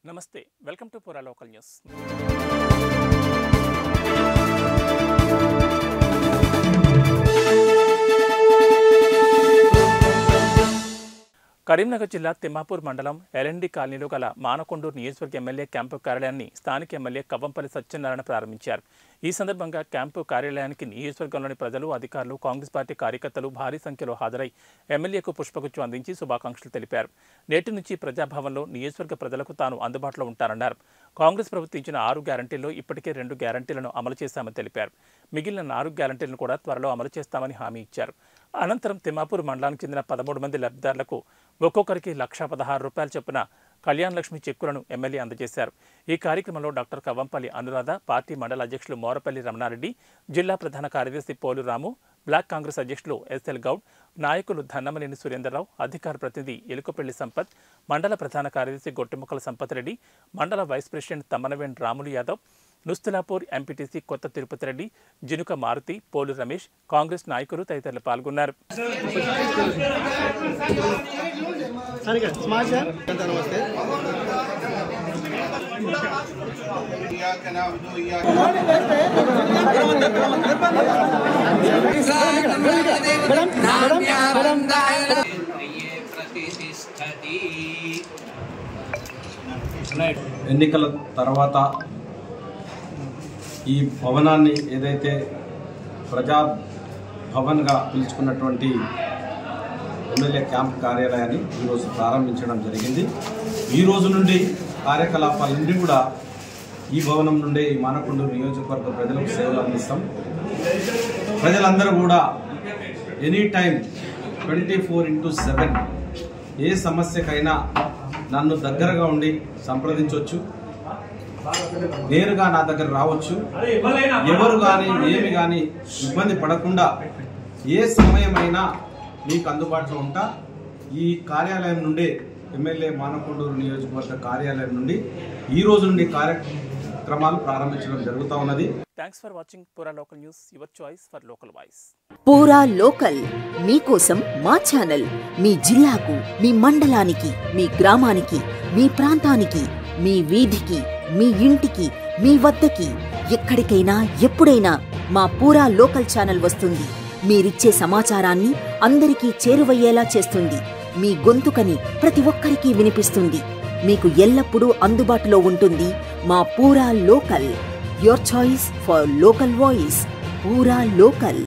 నమస్తే welcome to పూరా local news. Karimnagar జిల్లా తిమ్మాపూర్ మండలం ఎల్ఎండి కాలనీలో గల మానకొండూరు నియోజకవర్గ ఎమ్మెల్యే క్యాంపు కార్యాలయాన్ని స్థానిక ఎమ్మెల్యే కవ్వంపల్లి సత్యనారాయణ ప్రారంభించారు. ఈ సందర్భంగా క్యాంపు కార్యాలయానికి నియోజకవర్గంలోని ప్రజలు, అధికారులు, కాంగ్రెస్ పార్టీ కార్యకర్తలు భారీ సంఖ్యలో హాజరై ఎమ్మెల్యేకు పుష్పగుచ్చం అందించి శుభాకాంక్షలు తెలిపారు. నేటి నుంచి ప్రజాభవన్లో నియోజకవర్గ ప్రజలకు తాను అందుబాటులో ఉంటారన్నారు. కాంగ్రెస్ ప్రభుత్వం ఇచ్చిన 6 గ్యారంటీల్లో ఇప్పటికే 2 గ్యారంటీలను అమలు చేశామని తెలిపారు. మిగిలిన 4 గ్యారంటీలను కూడా త్వరలో అమలు చేస్తామని హామీ ఇచ్చారు. అనంతరం తిమ్మాపూర్ మండలానికి చెందిన 13 మంది లబ్ధిదారులకు ఒక్కొక్కరికి ₹1,16,000 చొప్పున కళ్యాణ లక్ష్మి చెక్కులను ఎమ్మెల్యే అందజేశారు. ఈ కార్యక్రమంలో డాక్టర్ కవ్వంపల్లి అనురాధ, పార్టీ మండల అధ్యక్షులు మోరపల్లి రమణారెడ్డి, జిల్లా ప్రధాన కార్యదర్శి పోలు రాము, బ్లాక్ కాంగ్రెస్ అధ్యక్షులు ఎస్ఎల్ గౌడ్, నాయకులు ధన్నమనేని సురేందర్రావు, అధికార ప్రతినిధి ఎలుకపల్లి సంపత్, మండల ప్రధాన కార్యదర్శి గొట్టిముక్కల సంపత్ రెడ్డి, మండల vice president Tammanaveni Ramulu Yadav, Nustulapur MPTC Kotha Tirupathi Reddy, Jinuka Maruthi, Polu Ramesh, Congress నాయకులు తదితరులు పాల్గొన్నారు. ఎన్నికల తర్వాత ఈ భవనాన్ని ఏదైతే ప్రజా భవన్గా పిలుచుకున్నటువంటి ఎమ్మెల్యే క్యాంప్ కార్యాలయాన్ని ఈరోజు ప్రారంభించడం జరిగింది. ఈ రోజు నుండి కార్యకలాపాలన్నీ కూడా ఈ భవనం నుండే ఈ మానకొండూరు నియోజకవర్గ ప్రజలకు సేవలు అందిస్తాం. ప్రజలందరూ కూడా ఎనీ టైం 24/7 ఏ సమస్యకైనా నన్ను దగ్గరగా ఉండి సంప్రదించవచ్చు, నేరుగా నా దగ్గర రావచ్చు. ఎవరు కానీ ఏమి కానీ ఇబ్బంది పడకుండా ఏ సమయమైనా మీకు అందుబాటులో ఉంటా. ఈ కార్యాలయం నుండి ఎమ్మెల్యే మానకొండూరు నియోజకవర్గ కార్యాలయం నుండి ఈ రోజు నుండి కార్యక్రమాలు ప్రారంభించడం జరుగుతూ ఉన్నది. థ్యాంక్స్ ఫర్ వాచింగ్ పూరా local news, your choice for local voice. పూరా లోకల్ మీకోసం మా ఛానల్. మీ జిల్లాకు, మీ మండలానికి, మీ గ్రామానికి, మీ ప్రాంతానికి, మీ వీధికి, మీ ఇంటికి, మీ వద్దకి, ఎక్కడికైనా ఎప్పుడైనా మా పూరా లోకల్ ఛానల్ వస్తుంది. మీరిచ్చే సమాచారాన్ని అందరికీ చేరువయ్యేలా చేస్తుంది. మీ గొంతుకని ప్రతి ఒక్కరికి వినిపిస్తుంది. మీకు ఎల్లప్పుడూ అందుబాటులో ఉంటుంది మా పూరా local. Your choice for local voice. పూరా లోకల్.